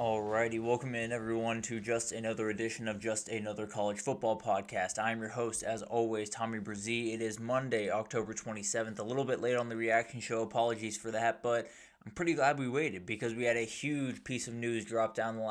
Alrighty, welcome in everyone to just another edition of Just Another College Football Podcast. I'm your host, as always, Tommy Brzee. It is Monday, October 27th, a little bit late on the reaction show. Apologies for that, but I'm pretty glad we waited because we had a huge piece of news drop down the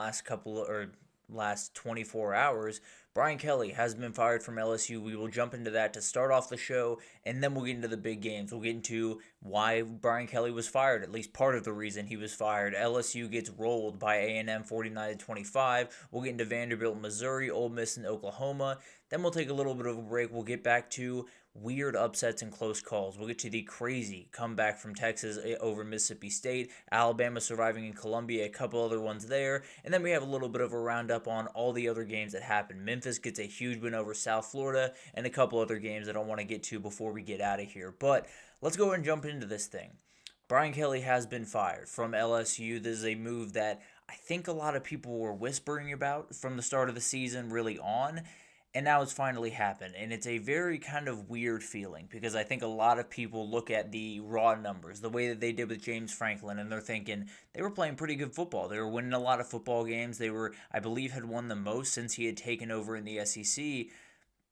last 24 hours. Brian Kelly has been fired from LSU. We will jump into that to start off the show, and then we'll get into the big games. We'll get into why Brian Kelly was fired, at least part of the reason he was fired. LSU gets rolled by A&M 49-25. We'll get into Vanderbilt, Missouri, Ole Miss, and Oklahoma. Then we'll take a little bit of a break. We'll get back to weird upsets and close calls. We'll get to the crazy comeback from Texas over Mississippi State, Alabama surviving in Columbia, a couple other ones there, and then we have a little bit of a roundup on all the other games that happened. Memphis gets a huge win over South Florida, and a couple other games that I want to get to before we get out of here. But let's go ahead and jump into this thing. Brian Kelly has been fired from LSU. This is a move that I think a lot of people were whispering about from the start of the season really on. And now it's finally happened, and it's a very kind of weird feeling because I think a lot of people look at the raw numbers, the way that they did with James Franklin, and they're thinking they were playing pretty good football. They were winning a lot of football games. They were, I believe, had won the most since he had taken over in the SEC.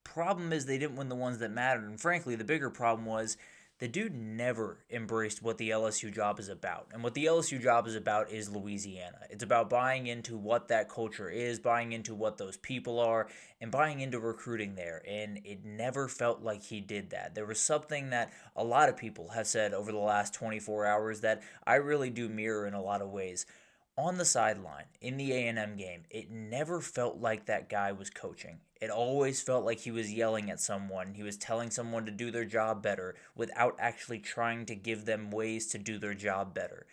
Problem is they didn't win the ones that mattered, and frankly, the bigger problem was the dude never embraced what the LSU job is about. And what the LSU job is about is Louisiana. It's about buying into what that culture is, buying into what those people are, and buying into recruiting there. And it never felt like he did that. There was something that a lot of people have said over the last 24 hours that I really do mirror in a lot of ways. On the sideline, in the A&M game, it never felt like that guy was coaching. It always felt like he was yelling at someone. He was telling someone to do their job better without actually trying to give them ways to do their job better.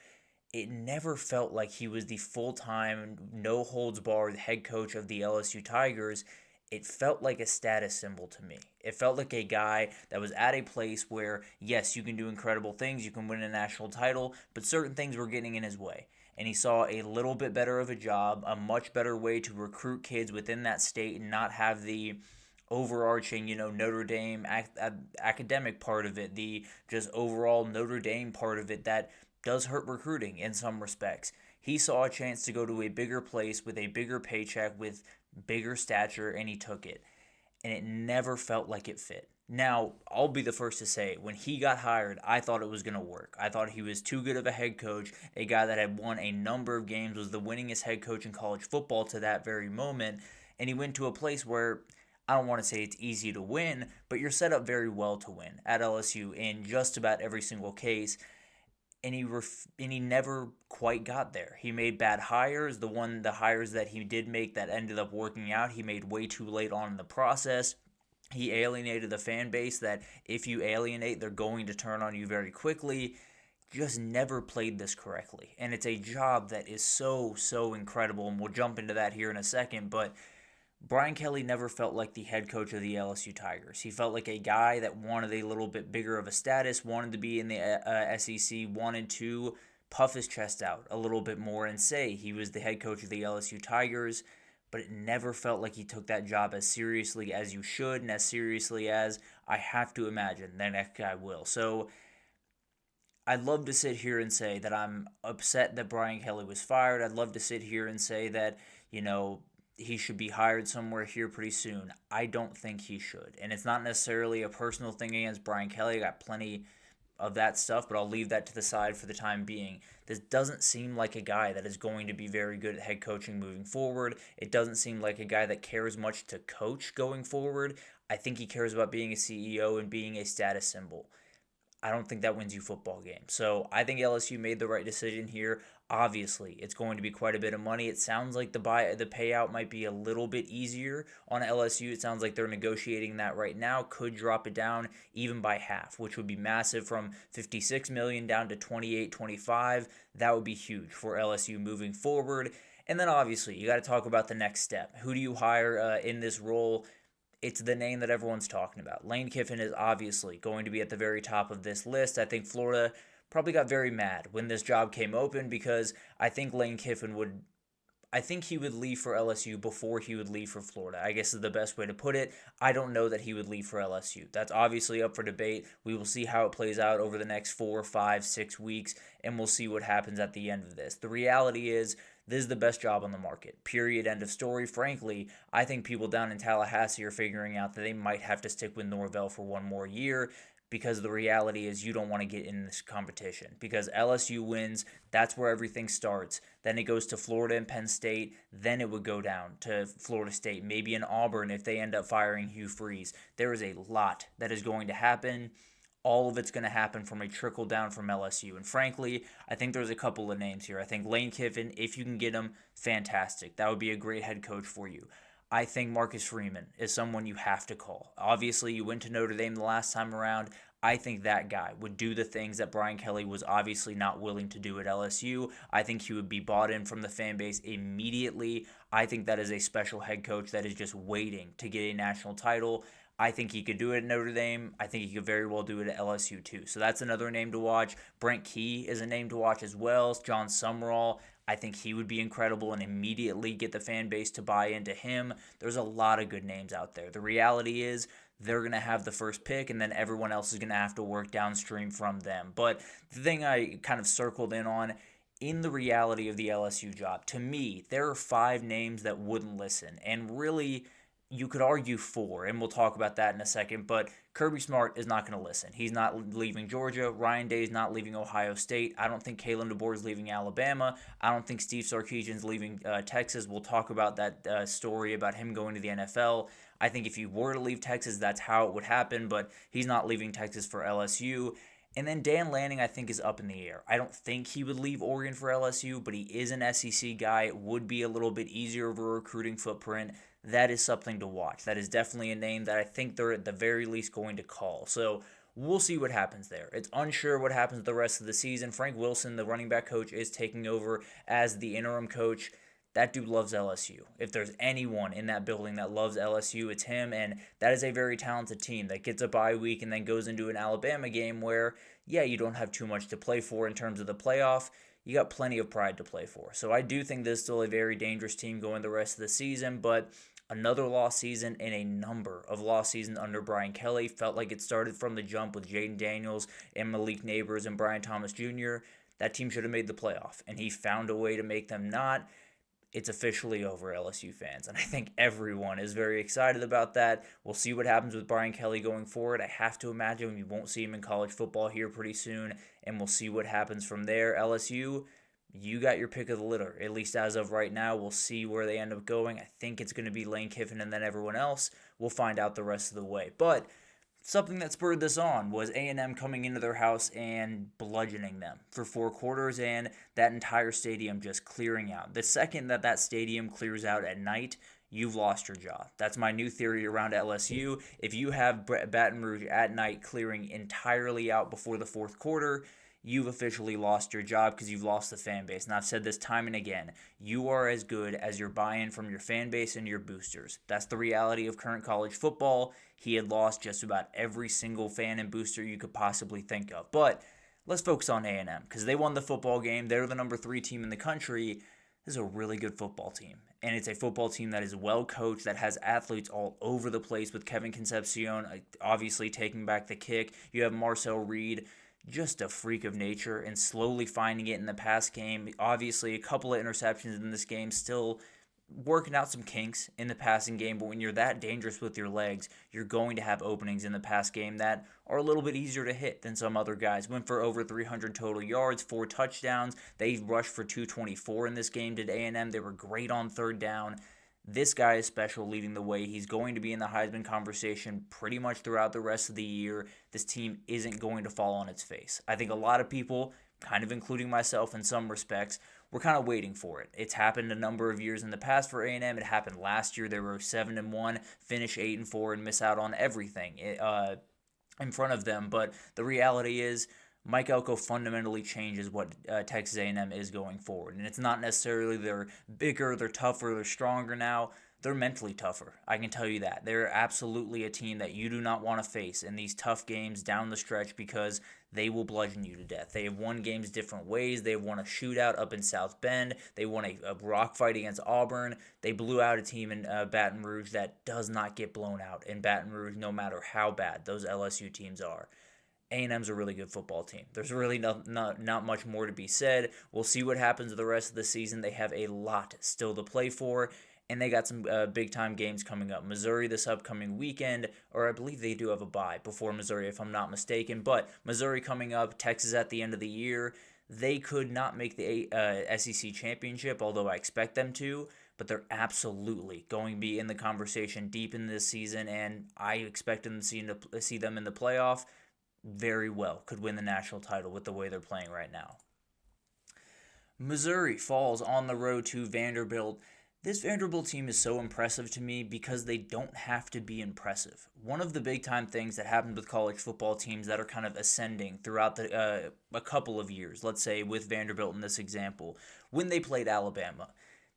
It never felt like he was the full-time, no-holds-barred head coach of the LSU Tigers. It felt like a status symbol to me. It felt like a guy that was at a place where, yes, you can do incredible things, you can win a national title, but certain things were getting in his way. And he saw a little bit better of a job, a much better way to recruit kids within that state and not have the overarching, Notre Dame academic part of it, the just overall Notre Dame part of it that does hurt recruiting in some respects. He saw a chance to go to a bigger place with a bigger paycheck, with bigger stature, and he took it. And it never felt like it fit. Now, I'll be the first to say, when he got hired, I thought it was going to work. I thought he was too good of a head coach, a guy that had won a number of games, was the winningest head coach in college football to that very moment, and he went to a place where, I don't want to say it's easy to win, but you're set up very well to win at LSU in just about every single case, and he never quite got there. He made bad hires. The hires that he did make that ended up working out, he made way too late on in the process. He alienated the fan base that if you alienate, they're going to turn on you very quickly. Just never played this correctly. And it's a job that is so, so incredible, and we'll jump into that here in a second, but Brian Kelly never felt like the head coach of the LSU Tigers. He felt like a guy that wanted a little bit bigger of a status, wanted to be in the SEC, wanted to puff his chest out a little bit more and say he was the head coach of the LSU Tigers, but it never felt like he took that job as seriously as you should and as seriously as I have to imagine the next guy will. So I'd love to sit here and say that I'm upset that Brian Kelly was fired. I'd love to sit here and say that, he should be hired somewhere here pretty soon. I don't think he should. And it's not necessarily a personal thing against Brian Kelly. I got plenty of that stuff, but I'll leave that to the side for the time being. This doesn't seem like a guy that is going to be very good at head coaching moving forward. It doesn't seem like a guy that cares much to coach going forward. I think he cares about being a CEO and being a status symbol. I don't think that wins you football games. So I think LSU made the right decision here. Obviously, it's going to be quite a bit of money. It sounds like the payout might be a little bit easier on LSU. It sounds like they're negotiating that right now. Could drop it down even by half, which would be massive, from $56 million down to $28-25. That would be huge for LSU moving forward. And then obviously, you got to talk about the next step. Who do you hire in this role? It's the name that everyone's talking about. Lane Kiffin is obviously going to be at the very top of this list. I think Florida probably got very mad when this job came open because I think Lane Kiffin would I think he would leave for LSU before he would leave for Florida, I guess is the best way to put it. I don't know that he would leave for LSU. That's obviously up for debate. We will see how it plays out over the next 4, 5, 6 weeks, and we'll see what happens at the end of this. The reality is, this is the best job on the market. Period. End of story. Frankly, I think people down in Tallahassee are figuring out that they might have to stick with Norvell for one more year, because the reality is you don't want to get in this competition. Because LSU wins, that's where everything starts. Then it goes to Florida and Penn State. Then it would go down to Florida State, maybe in Auburn if they end up firing Hugh Freeze. There is a lot that is going to happen. All of it's going to happen from a trickle down from LSU. And frankly, I think there's a couple of names here. I think Lane Kiffin, if you can get him, fantastic. That would be a great head coach for you. I think Marcus Freeman is someone you have to call. Obviously, you went to Notre Dame the last time around. I think that guy would do the things that Brian Kelly was obviously not willing to do at LSU. I think he would be bought in from the fan base immediately. I think that is a special head coach that is just waiting to get a national title. I think he could do it at Notre Dame. I think he could very well do it at LSU too. So that's another name to watch. Brent Key is a name to watch as well. John Summerall. I think he would be incredible and immediately get the fan base to buy into him. There's a lot of good names out there. The reality is they're going to have the first pick, and then everyone else is going to have to work downstream from them. But the thing I kind of circled in the reality of the LSU job, to me, there are 5 names that wouldn't listen. And really, you could argue 4, and we'll talk about that in a second, but Kirby Smart is not going to listen. He's not leaving Georgia. Ryan Day is not leaving Ohio State. I don't think Kalen DeBoer is leaving Alabama. I don't think Steve Sarkisian's leaving Texas. We'll talk about that story about him going to the NFL. I think if he were to leave Texas, that's how it would happen, but he's not leaving Texas for LSU. And then Dan Lanning, I think, is up in the air. I don't think he would leave Oregon for LSU, but he is an SEC guy. It would be a little bit easier of a recruiting footprint. That is something to watch. That is definitely a name that I think they're at the very least going to call. So we'll see what happens there. It's unsure what happens the rest of the season. Frank Wilson, the running back coach, is taking over as the interim coach. That dude loves LSU. If there's anyone in that building that loves LSU, it's him, and that is a very talented team that gets a bye week and then goes into an Alabama game where, yeah, you don't have too much to play for in terms of the playoff. You got plenty of pride to play for. So I do think this is still a very dangerous team going the rest of the season, but another lost season in a number of lost seasons under Brian Kelly. Felt like it started from the jump with Jaden Daniels and Malik Neighbors and Brian Thomas Jr. That team should have made the playoff, and he found a way to make them not. It's officially over, LSU fans, and I think everyone is very excited about that. We'll see what happens with Brian Kelly going forward. I have to imagine we won't see him in college football here pretty soon, and we'll see what happens from there. LSU, you got your pick of the litter, at least as of right now. We'll see where they end up going. I think it's going to be Lane Kiffin and then everyone else. We'll find out the rest of the way. But something that spurred this on was A&M coming into their house and bludgeoning them for 4 quarters, and that entire stadium just clearing out. The second that stadium clears out at night, you've lost your job. That's my new theory around LSU. If you have Baton Rouge at night clearing entirely out before the 4th quarter, you've officially lost your job because you've lost the fan base. And I've said this time and again, you are as good as your buy-in from your fan base and your boosters. That's the reality of current college football. He had lost just about every single fan and booster you could possibly think of. But let's focus on A&M because they won the football game. They're the number 3 team in the country. This is a really good football team. And it's a football team that is well coached, that has athletes all over the place with Kevin Concepcion obviously taking back the kick. You have Marcel Reed, just a freak of nature and slowly finding it in the pass game. Obviously, a couple of interceptions in this game, still working out some kinks in the passing game, but when you're that dangerous with your legs, you're going to have openings in the pass game that are a little bit easier to hit than some other guys. Went for over 300 total yards, 4 touchdowns. They rushed for 224 in this game, did A&M. They were great on 3rd down. This guy is special leading the way. He's going to be in the Heisman conversation pretty much throughout the rest of the year. This team isn't going to fall on its face. I think a lot of people, kind of including myself in some respects, were kind of waiting for it. It's happened a number of years in the past for A&M. It happened last year. They were 7-1, finish 8-4, and miss out on everything in front of them. But the reality is, Mike Elko fundamentally changes what Texas A&M is going forward. And it's not necessarily they're bigger, they're tougher, they're stronger now. they're mentally tougher. I can tell you that. They're absolutely a team that you do not want to face in these tough games down the stretch because they will bludgeon you to death. They have won games different ways. They have won a shootout up in South Bend. They won a rock fight against Auburn. They blew out a team in Baton Rouge that does not get blown out in Baton Rouge no matter how bad those LSU teams are. A&M's a really good football team. There's really not much more to be said. We'll see what happens the rest of the season. They have a lot still to play for, and they got some big-time games coming up. Missouri this upcoming weekend, or I believe they do have a bye before Missouri, if I'm not mistaken. But Missouri coming up, Texas at the end of the year. They could not make the SEC championship, although I expect them to, but they're absolutely going to be in the conversation deep in this season, and I expect them to see them in the playoff. Very well could win the national title with the way they're playing right now. Missouri falls on the road to Vanderbilt. This Vanderbilt team is so impressive to me because they don't have to be impressive. One of the big-time things that happened with college football teams that are kind of ascending throughout a couple of years, let's say with Vanderbilt in this example, when they played Alabama,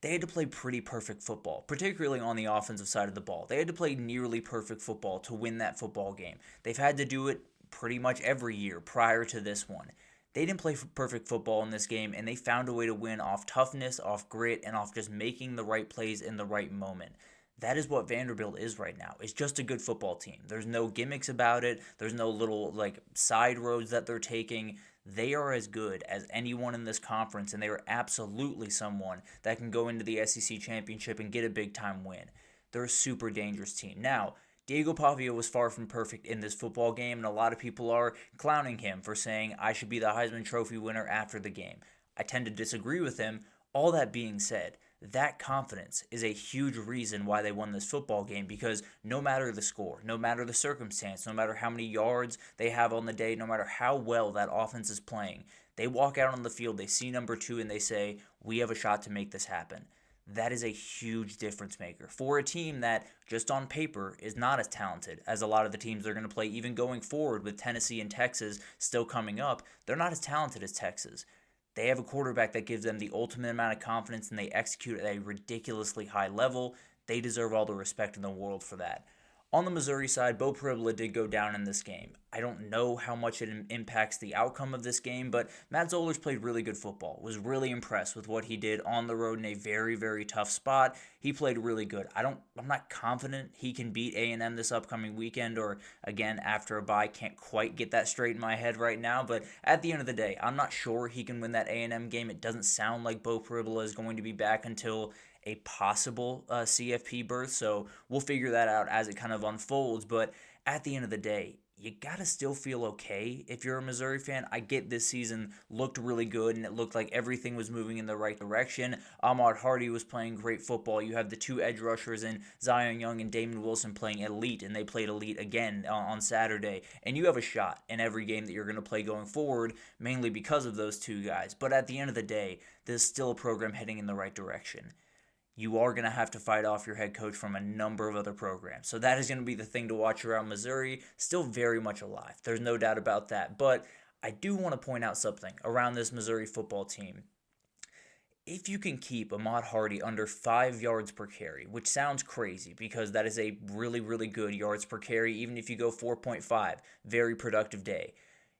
they had to play pretty perfect football, particularly on the offensive side of the ball. They had to play nearly perfect football to win that football game. They've had to do it pretty much every year prior to this one. They didn't play perfect football in this game, and they found a way to win off toughness, off grit, and off just making the right plays in the right moment. That is what Vanderbilt is right now. It's just a good football team. There's no gimmicks about it. There's no little side roads that they're taking. They are as good as anyone in this conference, and they are absolutely someone that can go into the SEC championship and get a big-time win. They're a super dangerous team. Now, Diego Pavia was far from perfect in this football game, and a lot of people are clowning him for saying, I should be the Heisman Trophy winner after the game. I tend to disagree with him. All that being said, that confidence is a huge reason why they won this football game, because no matter the score, no matter the circumstance, no matter how many yards they have on the day, no matter how well that offense is playing, they walk out on the field, they see number 2, and they say, we have a shot to make this happen. That is a huge difference maker for a team that, just on paper, is not as talented as a lot of the teams they're going to play, even going forward with Tennessee and Texas still coming up. They're not as talented as Texas. They have a quarterback that gives them the ultimate amount of confidence, and they execute at a ridiculously high level. They deserve all the respect in the world for that. On the Missouri side, Bo Pribula did go down in this game. I don't know how much it impacts the outcome of this game, but Matt Zollers played really good football. Was really impressed with what he did on the road in a very, very tough spot. He played really good. I'm not confident he can beat A&M this upcoming weekend, or again after a bye. Can't quite get that straight in my head right now, but at the end of the day, I'm not sure he can win that A&M game. It doesn't sound like Bo Pribula is going to be back until a possible CFP berth, so we'll figure that out as it kind of unfolds. But at the end of the day, you gotta still feel okay if you're a Missouri fan. I get this season looked really good, and it looked like everything was moving in the right direction. Ahmad Hardy was playing great football. You have the 2 edge rushers in Zion Young and Damon Wilson playing elite, and they played elite again on Saturday. And you have a shot in every game that you're going to play going forward, mainly because of those 2 guys. But at the end of the day, this is still a program heading in the right direction. You are going to have to fight off your head coach from a number of other programs. So that is going to be the thing to watch around Missouri. Still very much alive. There's no doubt about that. But I do want to point out something around this Missouri football team. If you can keep Ahmad Hardy under 5 yards per carry, which sounds crazy because that is a really, really good yards per carry, even if you go 4.5, very productive day,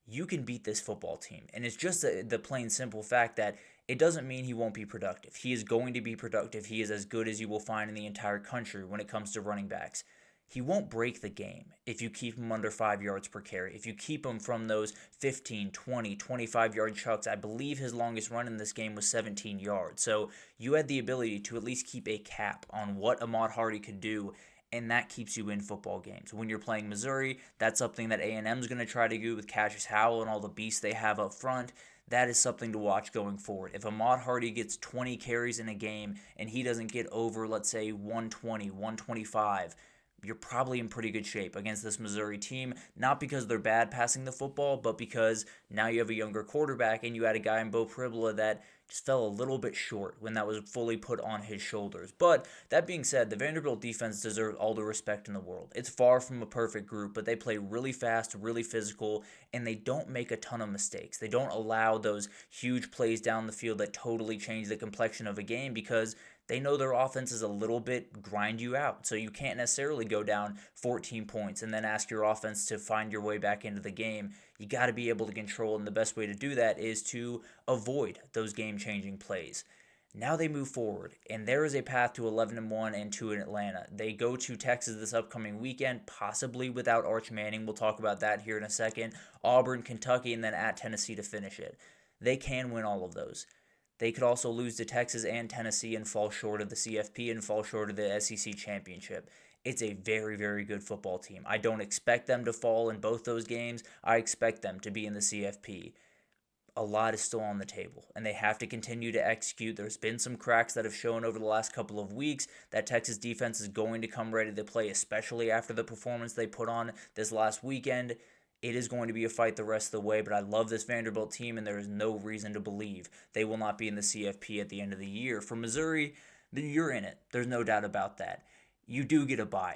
you can beat this football team. And it's just the plain simple fact that it doesn't mean he won't be productive. He is going to be productive. He is as good as you will find in the entire country when it comes to running backs. He won't break the game if you keep him under 5 yards per carry. If you keep him from those 15, 20, 25-yard chucks, I believe his longest run in this game was 17 yards. So you had the ability to at least keep a cap on what Ahmad Hardy could do, and that keeps you in football games. When you're playing Missouri, that's something that A&M is going to try to do with Cassius Howell and all the beasts they have up front. That is something to watch going forward. If Ahmad Hardy gets 20 carries in a game and he doesn't get over, let's say, 120, 125, you're probably in pretty good shape against this Missouri team, not because they're bad passing the football, but because now you have a younger quarterback and you had a guy in Bo Pribula that just fell a little bit short when that was fully put on his shoulders. But that being said, the Vanderbilt defense deserves all the respect in the world. It's far from a perfect group, but they play really fast, really physical, and they don't make a ton of mistakes. They don't allow those huge plays down the field that totally change the complexion of a game because they know their offense is a little bit grind you out. So you can't necessarily go down 14 points and then ask your offense to find your way back into the game. You got to be able to control, and the best way to do that is to avoid those game-changing plays. Now they move forward, and there is a path to 11-1 and 2 in Atlanta. They go to Texas this upcoming weekend, possibly without Arch Manning. We'll talk about that here in a second. Auburn, Kentucky, and then at Tennessee to finish it. They can win all of those. They could also lose to Texas and Tennessee and fall short of the CFP and fall short of the SEC championship. It's a very, very good football team. I don't expect them to fall in both those games. I expect them to be in the CFP. A lot is still on the table, and they have to continue to execute. There's been some cracks that have shown over the last couple of weeks. That Texas defense is going to come ready to play, especially after the performance they put on this last weekend. It is going to be a fight the rest of the way, but I love this Vanderbilt team, and there is no reason to believe they will not be in the CFP at the end of the year. For Missouri, you're in it. There's no doubt about that. You do get a bye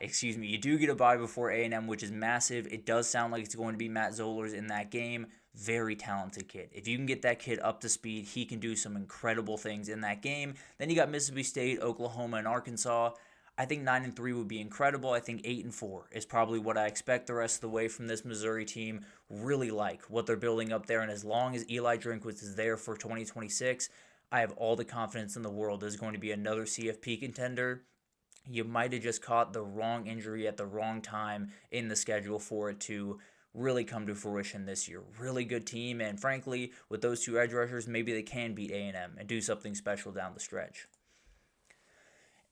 before A&M, which is massive. It does sound like it's going to be Matt Zollers in that game. Very talented kid. If you can get that kid up to speed, he can do some incredible things in that game. Then you got Mississippi State, Oklahoma, and Arkansas. I think 9-3 would be incredible. I think 8-4 is probably what I expect the rest of the way from this Missouri team. Really like what they're building up there, and as long as Eli Drinkwitz is there for 2026, I have all the confidence in the world there's going to be another CFP contender. You might have just caught the wrong injury at the wrong time in the schedule for it to really come to fruition this year. Really good team, and frankly, with those two edge rushers, maybe they can beat A&M and do something special down the stretch.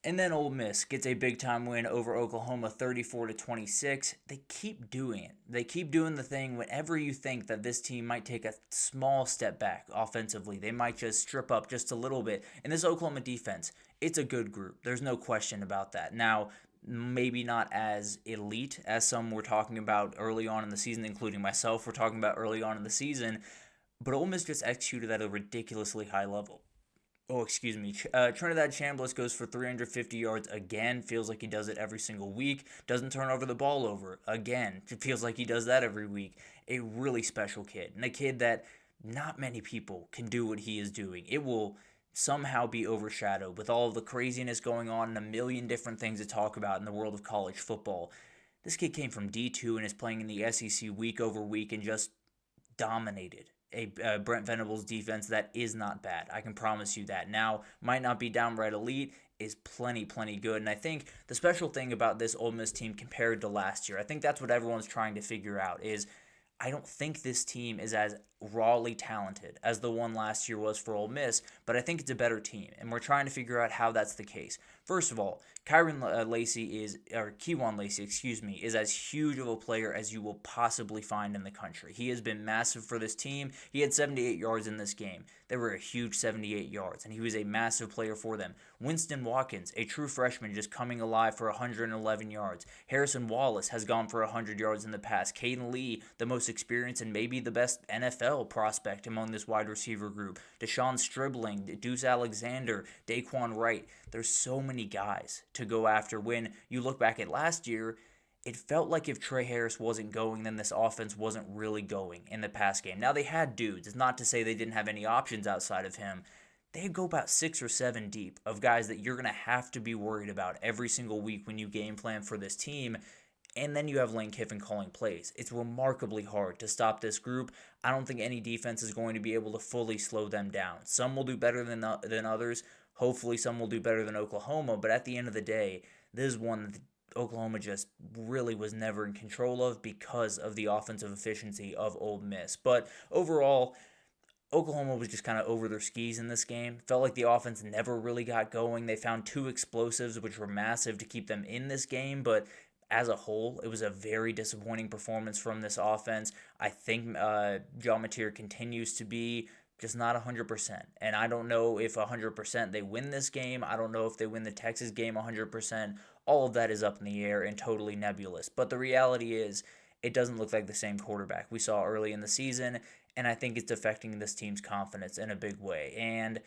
And then Ole Miss gets a big-time win over Oklahoma, 34-26. They keep doing it. They keep doing the thing whenever you think that this team might take a small step back offensively. They might just strip up just a little bit. And this Oklahoma defense, it's a good group. There's no question about that. Now, maybe not as elite as some were talking about early on in the season, including myself, we're talking about early on in the season, but Ole Miss just executed at a ridiculously high level. Trinidad Chambliss goes for 350 yards again. Feels like he does it every single week. Doesn't turn over the ball over again. It feels like he does that every week. A really special kid, and a kid that not many people can do what he is doing. It will somehow be overshadowed with all of the craziness going on and a million different things to talk about in the world of college football. This kid came from D2 and is playing in the SEC week over week and just dominated a Brent Venables defense that is not bad. I can promise you that. Now, might not be downright elite, is plenty good. And I think the special thing about this Ole Miss team compared to last year, I think that's what everyone's trying to figure out, is I don't think this team is as rawly talented as the one last year was for Ole Miss, but I think it's a better team, and we're trying to figure out how that's the case. First of all, Keywan Lacey is as huge of a player as you will possibly find in the country. He has been massive for this team. He had 78 yards in this game. They were a huge 78 yards, and he was a massive player for them. Winston Watkins, a true freshman, just coming alive for 111 yards. Harrison Wallace has gone for 100 yards in the past. Caden Lee, the most experienced and maybe the best NFL prospect among this wide receiver group. Deshaun Stribling, Deuce Alexander, Daquan Wright. There's so many guys to go after. When you look back at last year, it felt like if Trey Harris wasn't going, then this offense wasn't really going in the pass game. Now, they had dudes. It's not to say they didn't have any options outside of him. They go about 6 or 7 deep of guys that you're going to have to be worried about every single week when you game plan for this team. And then you have Lane Kiffin calling plays. It's remarkably hard to stop this group. I don't think any defense is going to be able to fully slow them down. Some will do better than others. Hopefully some will do better than Oklahoma. But at the end of the day, this is one that Oklahoma just really was never in control of because of the offensive efficiency of Ole Miss. But overall, Oklahoma was just kind of over their skis in this game. Felt like the offense never really got going. They found 2 explosives, which were massive to keep them in this game, but as a whole, it was a very disappointing performance from this offense. I think John Mateer continues to be just not 100%. And I don't know if 100% they win this game. I don't know if they win the Texas game 100%. All of that is up in the air and totally nebulous. But the reality is, it doesn't look like the same quarterback we saw early in the season, and I think it's affecting this team's confidence in a big way. And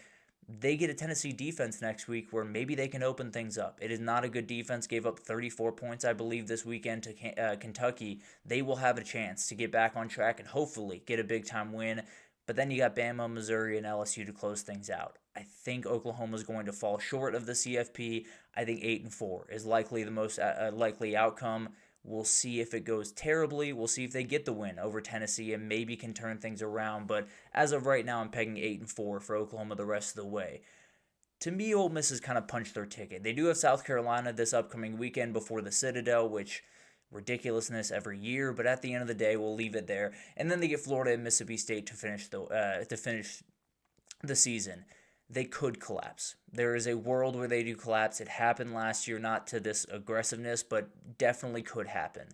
they get a Tennessee defense next week where maybe they can open things up. It is not a good defense. Gave up 34 points, I believe, this weekend to Kentucky. They will have a chance to get back on track and hopefully get a big-time win. But then you got Bama, Missouri, and LSU to close things out. I think Oklahoma's going to fall short of the CFP. I think 8-4 is likely the most likely outcome. We'll see if it goes terribly. We'll see if they get the win over Tennessee and maybe can turn things around. But as of right now, I'm pegging 8-4 for Oklahoma the rest of the way. To me, Ole Miss has kind of punched their ticket. They do have South Carolina this upcoming weekend before the Citadel, which ridiculousness every year. But at the end of the day, we'll leave it there. And then they get Florida and Mississippi State to finish the season. They could collapse. There is a world where they do collapse. It happened last year, not to this aggressiveness, but definitely could happen.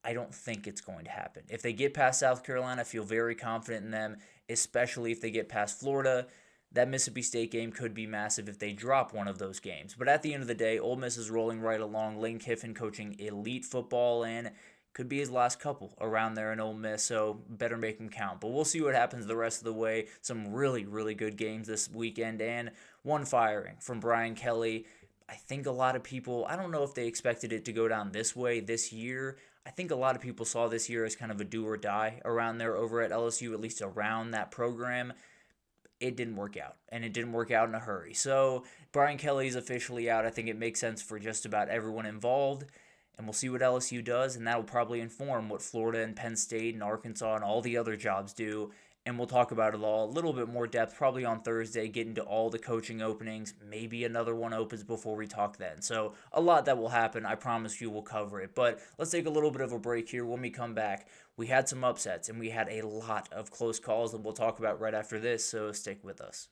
I don't think it's going to happen. If they get past South Carolina, I feel very confident in them, especially if they get past Florida. That Mississippi State game could be massive if they drop one of those games. But at the end of the day, Ole Miss is rolling right along. Lane Kiffin coaching elite football, and could be his last couple around there in Ole Miss, so better make them count. But we'll see what happens the rest of the way. Some really, really good games this weekend, and one firing from Brian Kelly. I think a lot of people, I don't know if they expected it to go down this way this year. I think a lot of people saw this year as kind of a do or die around there over at LSU, at least around that program. It didn't work out, and it didn't work out in a hurry. So Brian Kelly's officially out. I think it makes sense for just about everyone involved. And we'll see what LSU does, and that will probably inform what Florida and Penn State and Arkansas and all the other jobs do. And we'll talk about it all a little bit more depth, probably on Thursday, get into all the coaching openings. Maybe another one opens before we talk then. So a lot that will happen. I promise you we'll cover it. But let's take a little bit of a break here. When we come back, we had some upsets, and we had a lot of close calls that we'll talk about right after this, so stick with us.